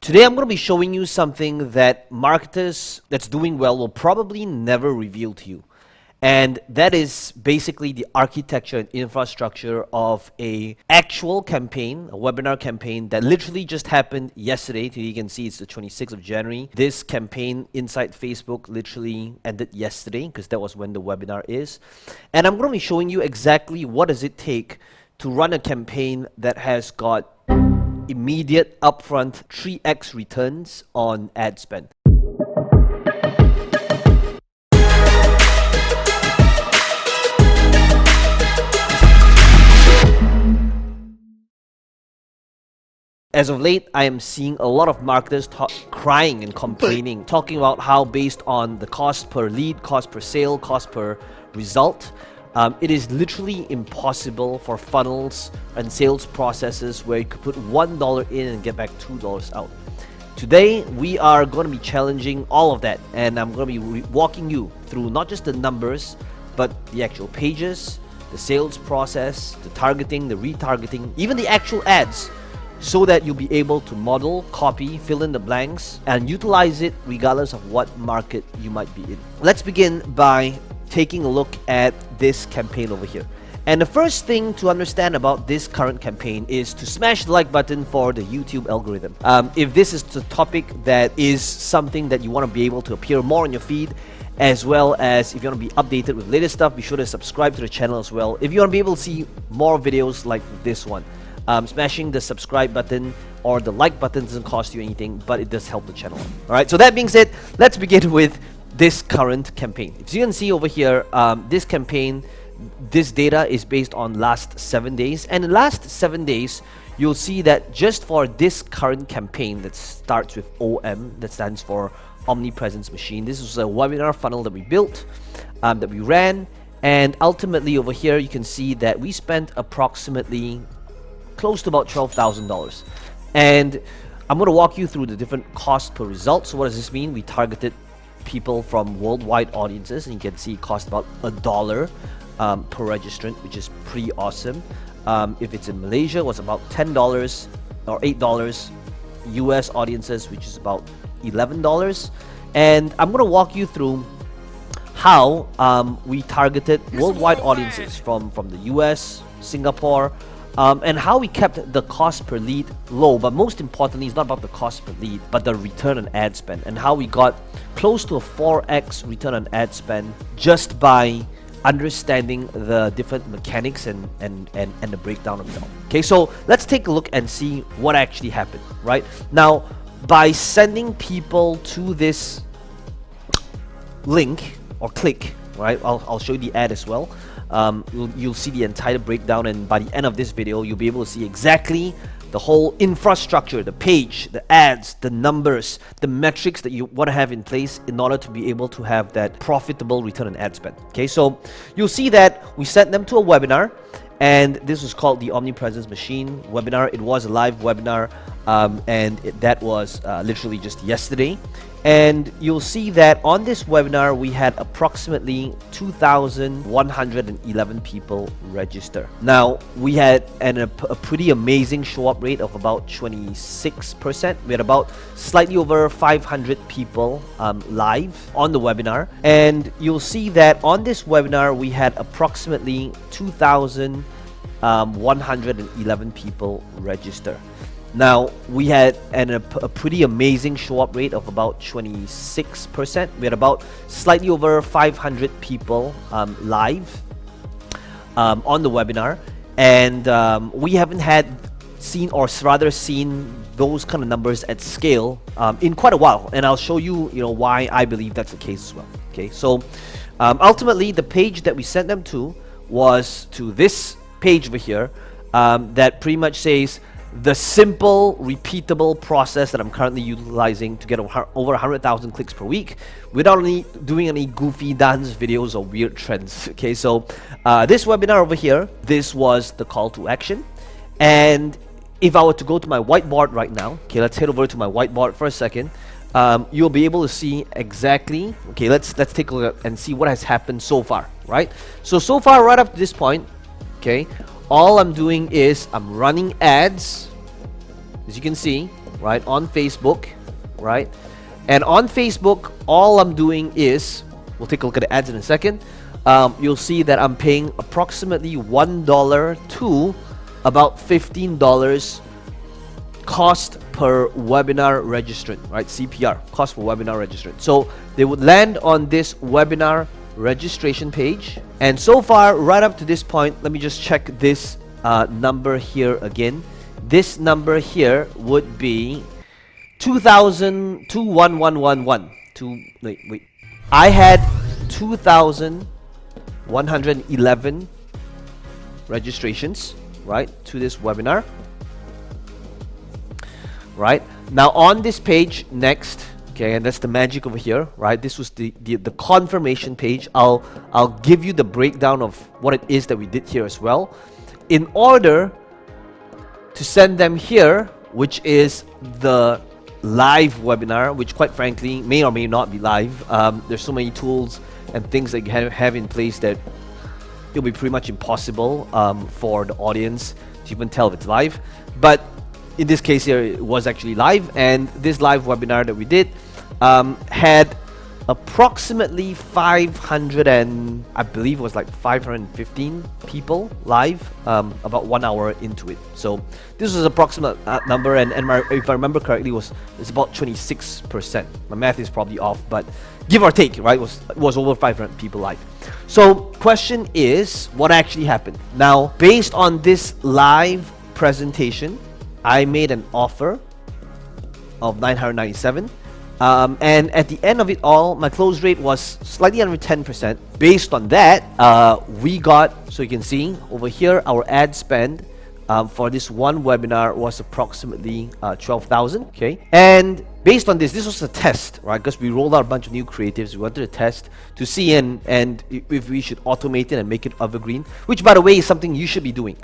Today I'm going to be showing you something that marketers that's doing well will probably never reveal to you. And that is basically the architecture and infrastructure of a actual campaign, a webinar campaign that literally just happened yesterday. You can see it's the 26th of January. This campaign inside Facebook literally ended yesterday because that was when the webinar is. And I'm going to be showing you exactly what does it take to run a campaign that has got immediate upfront 3x returns on ad spend. As of late, I am seeing a lot of marketers crying and complaining, talking about how based on the cost per lead, cost per sale, cost per result, it is literally impossible for funnels and sales processes where you could put $1 in and get back $2 out. Today, we are going to be challenging all of that, and I'm going to be walking you through not just the numbers, but the actual pages, the sales process, the targeting, the retargeting, even the actual ads, so that you'll be able to model, copy, fill in the blanks, and utilize it regardless of what market you might be in. Let's begin by taking a look at this campaign over here. And the first thing to understand about this current campaign is to smash the like button for the YouTube algorithm. If this is the topic that is something that you want to be able to appear more on your feed, as well as if you want to be updated with latest stuff, be sure to subscribe to the channel as well. If you want to be able to see more videos like this one, smashing the subscribe button or the like button doesn't cost you anything, but it does help the channel. Alright, so that being said, let's begin with this current campaign. If you can see over here, this campaign, this data is based on last 7 days, and in the last 7 days you'll see that just for this current campaign that starts with OM, that stands for Omnipresence Machine, this was a webinar funnel that we built, that we ran, and ultimately over here you can see that we spent approximately close to about $12,000. And I'm going to walk you through the different cost per result. So what does this mean? We targeted people from worldwide audiences, and you can see it cost about $1 per registrant, which is pretty awesome. If it's in Malaysia, it was about $10 or $8. US audiences, which is about $11. And I'm going to walk you through how we targeted worldwide audiences from the US, Singapore, and how we kept the cost per lead low. But most importantly, it's not about the cost per lead, but the return on ad spend, and how we got close to a 4x return on ad spend just by understanding the different mechanics and the breakdown of it all. Okay, so let's take a look and see what actually happened. Right now, by sending people to this link or click, right, I'll show you the ad as well. You'll see the entire breakdown, and by the end of this video you'll be able to see exactly the whole infrastructure, the page, the ads, the numbers, the metrics that you want to have in place in order to be able to have that profitable return on ad spend. Okay, so you'll see that we sent them to a webinar, and this was called the Omnipresence Machine webinar. It was a live webinar, that was literally just yesterday. And you'll see that on this webinar we had approximately 2,111 people register. Now we had a pretty amazing show up rate of about 26%. We had about slightly over 500 people live on the webinar, and you'll see that on this webinar we had approximately 2,111 people register. Now we had a pretty amazing show up rate of about 26%. We had about slightly over 500 people live on the webinar, and we haven't seen those kind of numbers at scale in quite a while, and I'll show you why I believe that's the case as well. Okay, so ultimately the page that we sent them to was to this page over here that pretty much says the simple, repeatable process that I'm currently utilizing to get over 100,000 clicks per week without doing any goofy dance videos or weird trends. Okay, so this webinar over here, this was the call to action. And if I were to go to my whiteboard right now, okay, let's head over to my whiteboard for a second. You'll be able to see exactly, okay, let's take a look and see what has happened so far, right? So far, right up to this point, okay, all I'm doing is I'm running ads, as you can see, right, on Facebook, right? And on Facebook, all I'm doing is, we'll take a look at the ads in a second. You'll see that I'm paying approximately $1 to about $15 cost per webinar registrant, right? CPR, cost per webinar registrant. So they would land on this webinar registration page. And so far, right up to this point, let me just check this number here again. This number here would be 2,21111. Wait. I had 2,111 registrations, right, to this webinar. Right now on this page next, okay, and that's the magic over here, right? This was the confirmation page. I'll give you the breakdown of what it is that we did here as well. In order to send them here, which is the live webinar, which quite frankly may or may not be live. There's so many tools and things that you have in place that it'll be pretty much impossible for the audience to even tell if it's live. But in this case here, it was actually live, and this live webinar that we did had approximately 500 and I believe it was like 515 people live about 1 hour into it. So this was approximate number, and if I remember correctly, it's about 26%. My math is probably off, but give or take, right? It was over 500 people live. So question is, what actually happened? Now, based on this live presentation, I made an offer of $997. And at the end of it all, my close rate was slightly under 10%. Based on that, we got, so you can see over here, our ad spend for this one webinar was approximately 12,000. Okay, and based on this was a test, right? Because we rolled out a bunch of new creatives. We wanted to test to see and if we should automate it and make it evergreen, which, by the way, is something you should be doing.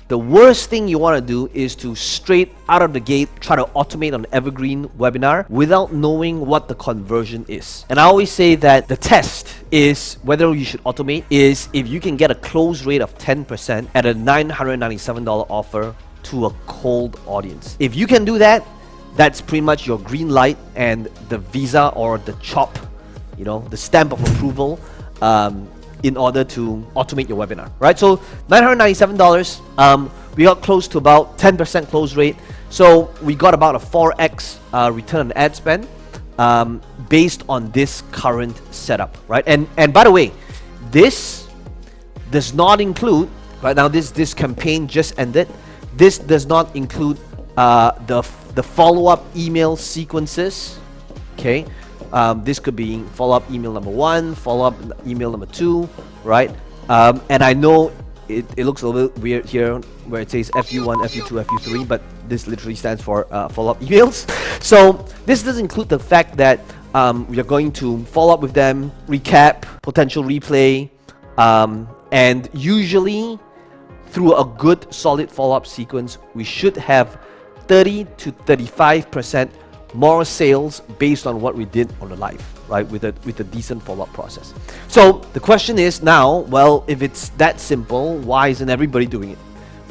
The worst thing you want to do is to straight out of the gate try to automate an evergreen webinar without knowing what the conversion is. And I always say that the test is whether you should automate is if you can get a close rate of 10% at a $997 offer to a cold audience. If you can do that, that's pretty much your green light and the visa or the chop, the stamp of approval in order to automate your webinar, right? So $997, we got close to about 10% close rate. So we got about a 4x return on ad spend based on this current setup, right? And by the way, this does not include, right now this campaign just ended. This does not include the follow-up email sequences, okay? This could be follow-up email number 1, follow-up email number 2, right? And I know it looks a little bit weird here where it says FU1, FU2, FU3, but this literally stands for follow-up emails. So this does include the fact that we are going to follow up with them, recap, potential replay, and usually through a good solid follow-up sequence, we should have 30 to 35% more sales based on what we did on the live, right? With a decent follow-up process. So the question is now, well, if it's that simple, why isn't everybody doing it?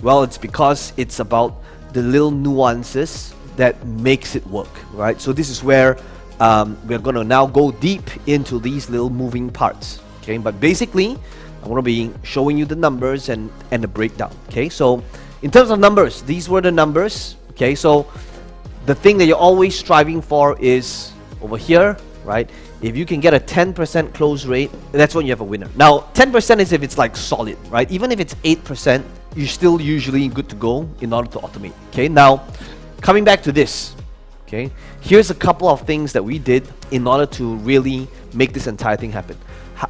Well, it's because it's about the little nuances that makes it work, right? So this is where we're going to now go deep into these little moving parts, okay? But basically, I'm going to be showing you the numbers and the breakdown, okay? So in terms of numbers, these were the numbers, okay? So the thing that you're always striving for is over here, right? If you can get a 10% close rate, that's when you have a winner. Now, 10% is if it's like solid, right? Even if it's 8%, you're still usually good to go in order to automate, okay? Now, coming back to this, okay? Here's a couple of things that we did in order to really make this entire thing happen.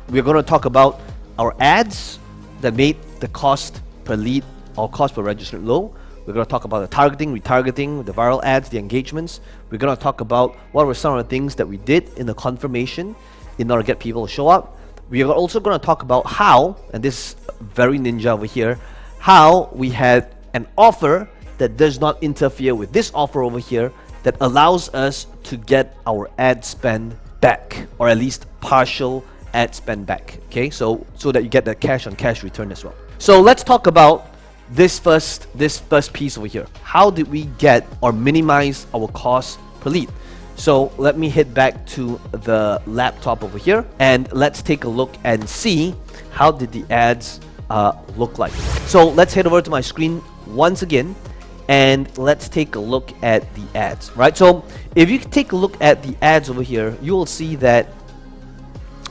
We're going to talk about our ads that made the cost per lead or cost per registrant low. We're going to talk about the targeting, retargeting, the viral ads, the engagements. We're going to talk about what were some of the things that we did in the confirmation in order to get people to show up. We are also going to talk about how, and this very ninja over here, how we had an offer that does not interfere with this offer over here that allows us to get our ad spend back, or at least partial ad spend back, okay? So that you get the cash on cash return as well. So let's talk about this first piece over here. How did we get or minimize our cost per lead? So let me head back to the laptop over here and let's take a look and see how did the ads look like. So let's head over to my screen once again and let's take a look at the ads, right? So if you take a look at the ads over here, you will see that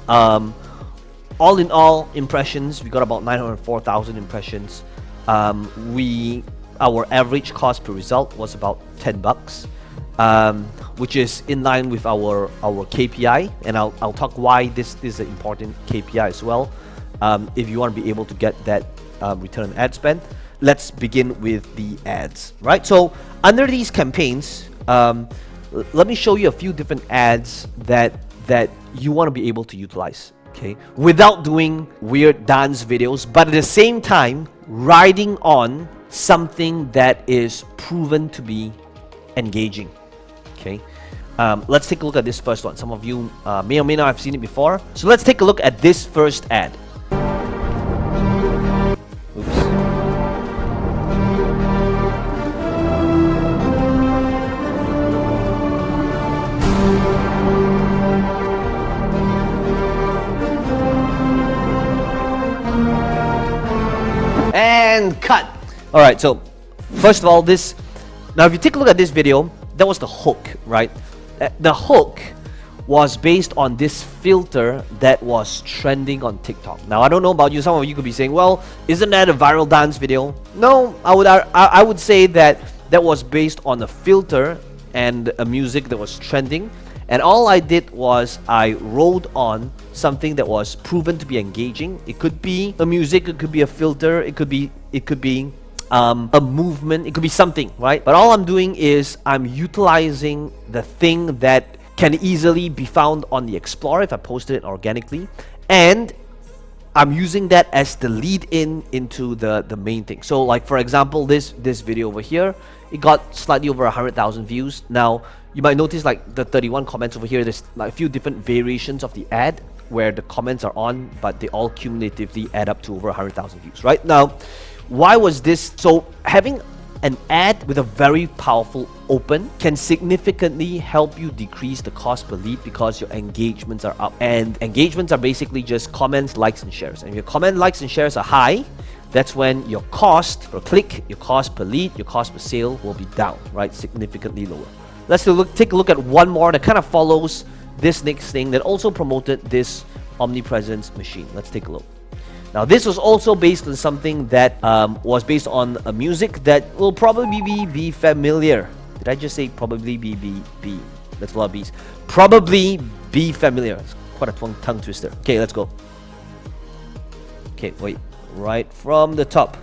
all in all impressions, we got about 904,000 impressions. Our average cost per result was about $10, which is in line with our KPI, and I'll talk why this is an important KPI as well. If you want to be able to get that return on ad spend, let's begin with the ads, right? So under these campaigns, let me show you a few different ads that you want to be able to utilize, okay, without doing weird dance videos, but at the same time riding on something that is proven to be engaging. Okay, let's take a look at this first one. Some of you may or may not have seen it before. So let's take a look at this first ad. Oops. And cut. All right, so first of all, now if you take a look at this video, that was the hook, right? The hook was based on this filter that was trending on TikTok. Now I don't know about you, some of you could be saying, well, isn't that a viral dance video? No, I would say that was based on a filter and a music that was trending, and all I did was I rode on something that was proven to be engaging. It could be a music, it could be a filter, it could be a movement, it could be something, right? But all I'm doing is I'm utilizing the thing that can easily be found on the Explorer if I posted it organically, and I'm using that as the lead into the main thing. So like for example, this video over here, it got slightly over 100,000 views. Now you might notice like the 31 comments over here, there's like a few different variations of the ad where the comments are on, but they all cumulatively add up to over 100,000 views, right? Now, why was this? So having an ad with a very powerful open can significantly help you decrease the cost per lead because your engagements are up. And engagements are basically just comments, likes, and shares. And if your comment, likes, and shares are high, that's when your cost per click, your cost per lead, your cost per sale will be down, right? Significantly lower. Let's take a look at one more that kind of follows this next thing that also promoted this omnipresence machine. Let's take a look. Now this was also based on something that was based on a music that will probably be familiar. Did I just say probably be? That's a lot of B's. Probably be familiar. It's quite a tongue twister. Okay, let's go. Okay, wait. Right from the top.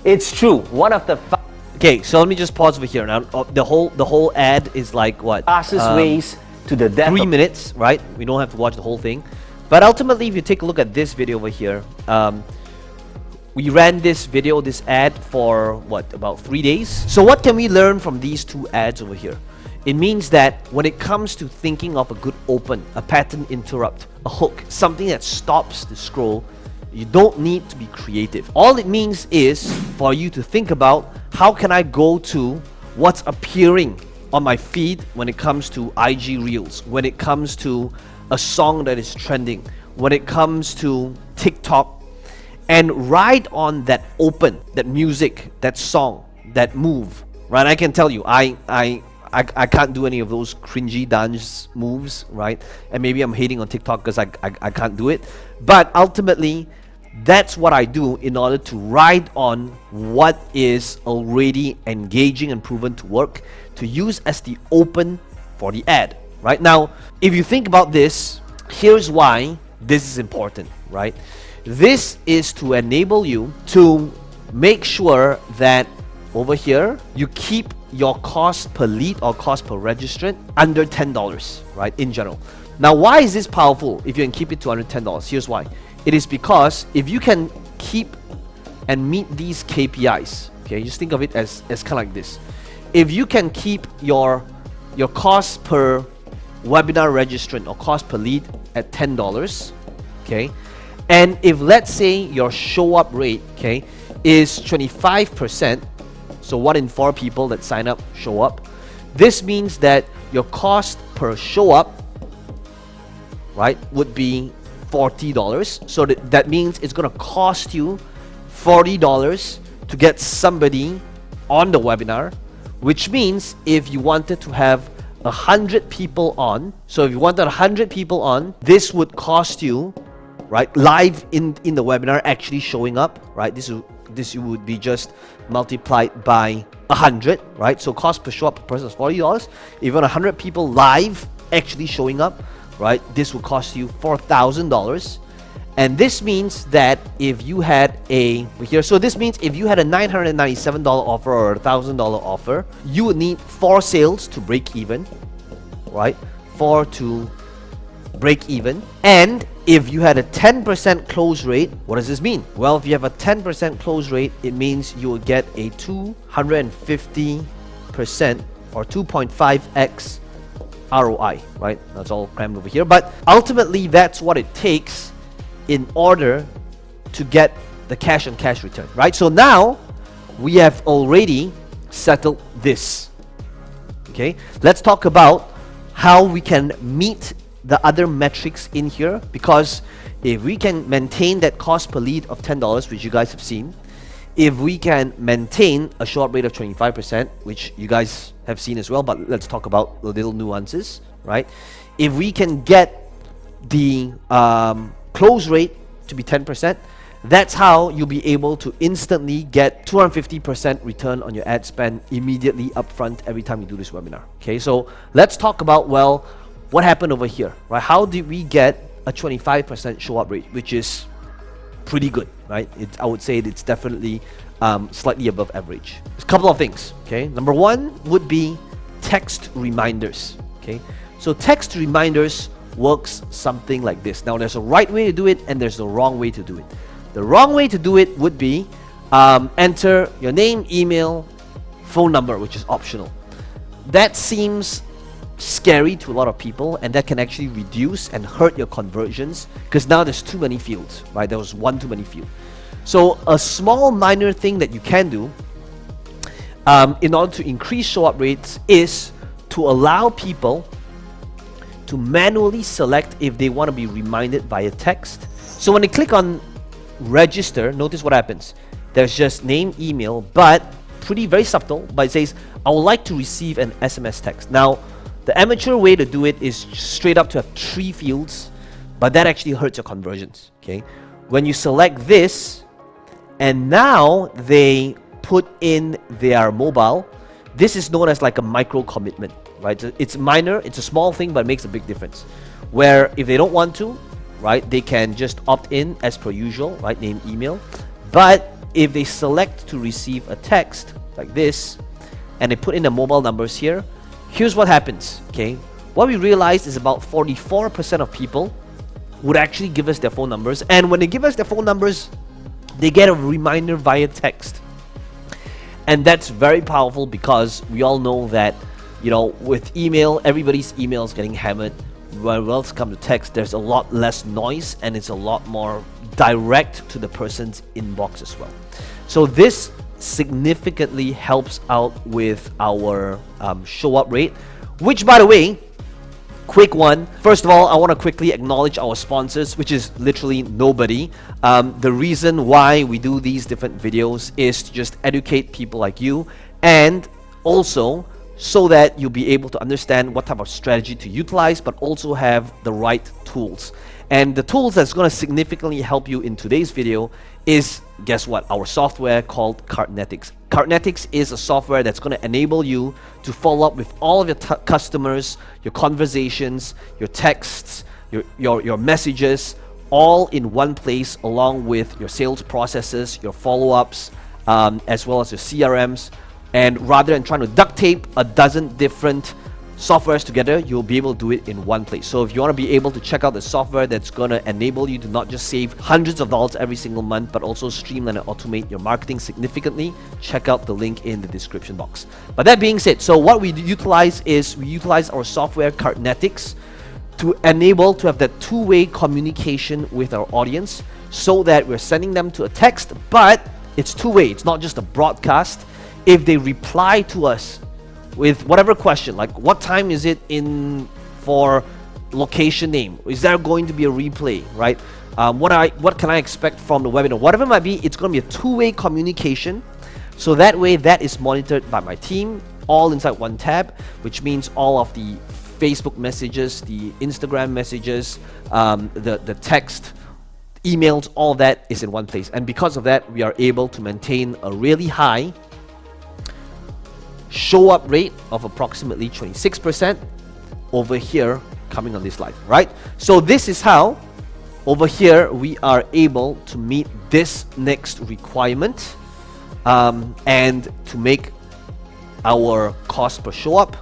It's true. One of the okay, so let me just pause over here. Now the whole ad is like what? Fastest ways to the death. 3 minutes, right? We don't have to watch the whole thing. But ultimately, if you take a look at this video over here, we ran this ad for what, about 3 days? So what can we learn from these two ads over here? It means that when it comes to thinking of a good open, a pattern interrupt, a hook, something that stops the scroll, you don't need to be creative. All it means is for you to think about, how can I go to what's appearing on my feed when it comes to IG Reels, when it comes to a song that is trending, when it comes to TikTok, and ride on that open, that music, that song, that move, right? I can tell you, I can't do any of those cringy dance moves, right? And maybe I'm hating on TikTok because I can't do it. But ultimately, that's what I do in order to ride on what is already engaging and proven to work, to use as the open for the ad. Right now, if you think about this, Here's why this is important, right? This is to enable you to make sure that over here you keep your cost per lead or cost per registrant under $10, right, in general. Now, why is this powerful if you can keep it to under $10? Here's why. It is because if you can keep and meet these KPIs, okay, just think of it as kind of like this. If you can keep your cost per webinar registrant or cost per lead at $10, okay, and if let's say your show up rate, okay, is 25%, so 1 in 4 people that sign up show up, this means that your cost per show up, right, would be $40. So that means it's going to cost you $40 to get somebody on the webinar, which means if you wanted to have 100 people on, so if you wanted 100 people on, this would cost you, right, live in the webinar actually showing up, right, this would be just multiplied by 100, right? So cost per show up per person is $40. If you want 100 people live actually showing up, right, this will cost you $4,000. And this means that if you had this means if you had a $997 offer or a $1,000 offer, you would need 4 sales to break even, right? 4 to break even. And if you had a 10% close rate, what does this mean? Well, if you have a 10% close rate, it means you will get a 250% or 2.5x ROI, right? That's all crammed over here. But ultimately, that's what it takes in order to get the cash on cash return, right? So now we have already settled this. Okay, let's talk about how we can meet the other metrics in here, because if we can maintain that cost per lead of $10, which you guys have seen, if we can maintain a show up rate of 25%, which you guys have seen as well, but let's talk about the little nuances, right? If we can get the close rate to be 10%, that's how you'll be able to instantly get 250% return on your ad spend immediately upfront every time you do this webinar. Okay, so let's talk about, well, what happened over here, right? How did we get a 25% show up rate, which is pretty good, right? I would say it's definitely slightly above average. There's a couple of things, okay? Number one would be text reminders, okay? So text reminders works something like this. Now, there's a right way to do it and there's a wrong way to do it. The wrong way to do it would be enter your name, email, phone number, which is optional. That seems scary to a lot of people, and that can actually reduce and hurt your conversions because now there's too many fields, right? There was one too many fields. So a small minor thing that you can do in order to increase show up rates is to allow people to manually select if they want to be reminded via text. So when they click on register, notice what happens. There's just name, email, but very subtle, but it says, I would like to receive an SMS text. Now, the amateur way to do it is straight up to have 3 fields, but that actually hurts your conversions, okay? When you select this, and now they put in their mobile, this is known as like a micro commitment, right? It's minor, it's a small thing, but it makes a big difference. Where if they don't want to, right, they can just opt in as per usual, right, name, email. But if they select to receive a text like this, and they put in the mobile numbers here, here's what happens, okay? What we realized is about 44% of people would actually give us their phone numbers, and when they give us their phone numbers, they get a reminder via text. And that's very powerful because we all know that, you know, with email, everybody's email is getting hammered. When else comes to text, there's a lot less noise and it's a lot more direct to the person's inbox as well. So this significantly helps out with our show up rate, which, by the way, quick one. First of all, I want to quickly acknowledge our sponsors, which is literally nobody. The reason why we do these different videos is to just educate people like you, and also so that you'll be able to understand what type of strategy to utilize, but also have the right tools. And the tools that's going to significantly help you in today's video is, guess what, our software called Cartnetics. Cartnetics is a software that's going to enable you to follow up with all of your customers, your conversations, your texts, your messages, all in one place, along with your sales processes, your follow-ups, as well as your CRMs. And rather than trying to duct tape a dozen different softwares together, you'll be able to do it in one place. So if you want to be able to check out the software that's going to enable you to not just save hundreds of dollars every single month, but also streamline and automate your marketing significantly, check out the link in the description box. But that being said, so what we utilize is we utilize our software Cartnetics to enable to have that two-way communication with our audience, so that we're sending them to a text, but it's two-way. It's not just a broadcast. If they reply to us with whatever question, like what time is it in for location name? Is there going to be a replay, right? What can I expect from the webinar? Whatever it might be, it's going to be a two-way communication. So that way, that is monitored by my team, all inside one tab, which means all of the Facebook messages, the Instagram messages, the text, emails, all that is in one place. And because of that, we are able to maintain a really high show up rate of approximately 26% over here coming on this slide, right? So this is how over here we are able to meet this next requirement and to make our cost per show up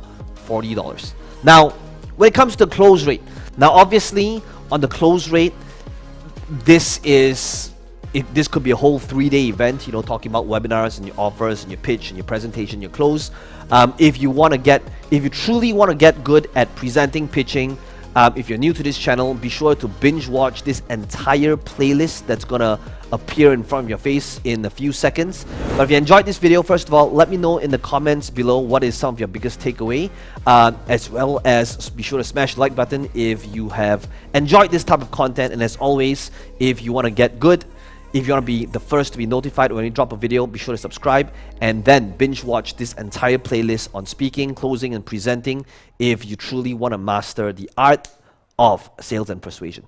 $40. Now when it comes to close rate, now obviously on the close rate, this could be a whole 3-day event, you know, talking about webinars and your offers and your pitch and your presentation, your close. If you truly want to get good at presenting, pitching, if you're new to this channel, be sure to binge watch this entire playlist that's gonna appear in front of your face in a few seconds. But if you enjoyed this video, first of all, let me know in the comments below what is some of your biggest takeaway, as well as be sure to smash the like button if you have enjoyed this type of content. And as always, if you want to get good, if you want to be the first to be notified when we drop a video, be sure to subscribe and then binge watch this entire playlist on speaking, closing, and presenting if you truly want to master the art of sales and persuasion.